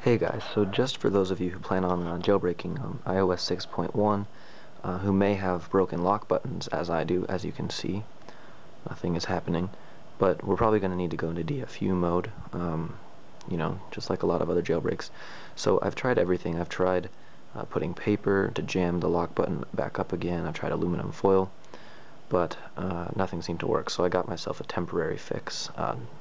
Hey guys, so just for those of you who plan on jailbreaking iOS 6.1, who may have broken lock buttons as I do, as you can see, nothing is happening, but we're probably going to need to go into DFU mode, just like a lot of other jailbreaks. So I've tried everything. I've tried putting paper to jam the lock button back up again. I've tried aluminum foil, but nothing seemed to work, so I got myself a temporary fix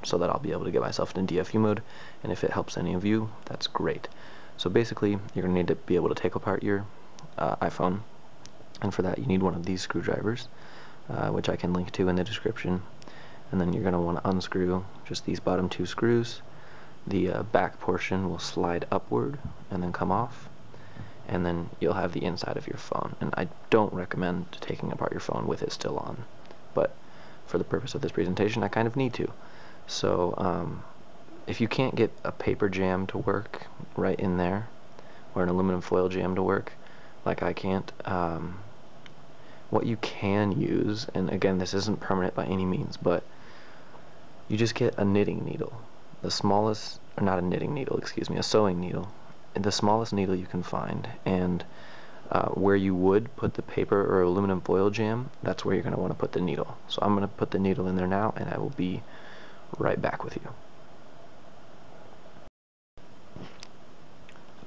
so that I'll be able to get myself into DFU mode, and if it helps any of you, that's great. So basically, you're going to need to be able to take apart your iPhone, and for that you need one of these screwdrivers, which I can link to in the description, and then you're going to want to unscrew just these bottom two screws. The back portion will slide upward and then come off, and then you'll have the inside of your phone. And I don't recommend taking apart your phone with it still on, but for the purpose of this presentation I kind of need to. So if you can't get a paper jam to work right in there, or an aluminum foil jam to work, like I can't, what you can use, and again this isn't permanent by any means, but you just get a knitting needle. The smallest, or not a knitting needle, excuse me, a sewing needle. The smallest needle you can find, and where you would put the paper or aluminum foil jam, that's where you're going to want to put the needle. So I'm going to put the needle in there now, and I will be right back with you.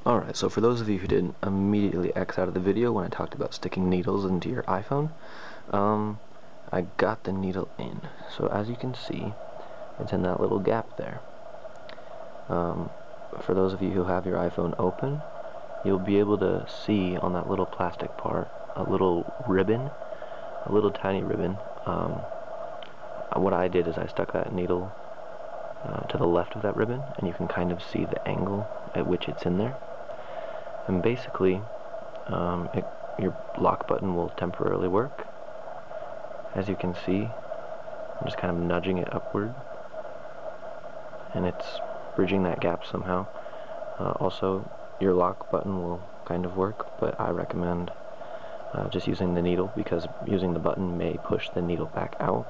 Alright, so for those of you who didn't immediately X out of the video when I talked about sticking needles into your iPhone, I got the needle in. So as you can see, it's in that little gap there. For those of you who have your iPhone open, you'll be able to see on that little plastic part a little ribbon, a little tiny ribbon. What I did is I stuck that needle to the left of that ribbon, and you can kind of see the angle at which it's in there. And basically, your lock button will temporarily work. As you can see, I'm just kind of nudging it upward, and it's bridging that gap somehow. Also, your lock button will kind of work, but I recommend just using the needle, because using the button may push the needle back out,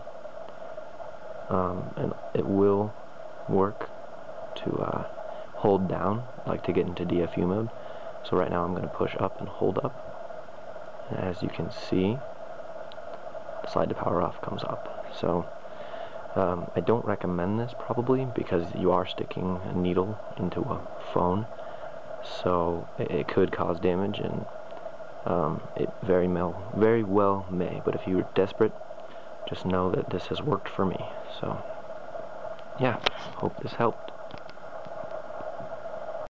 and it will work to hold down, like to get into DFU mode. So right now I'm going to push up and hold up, and as you can see, slide to power off comes up. So I don't recommend this probably, because you are sticking a needle into a phone, so it could cause damage, and it very well may. But if you're desperate, just know that this has worked for me. So yeah, hope this helped.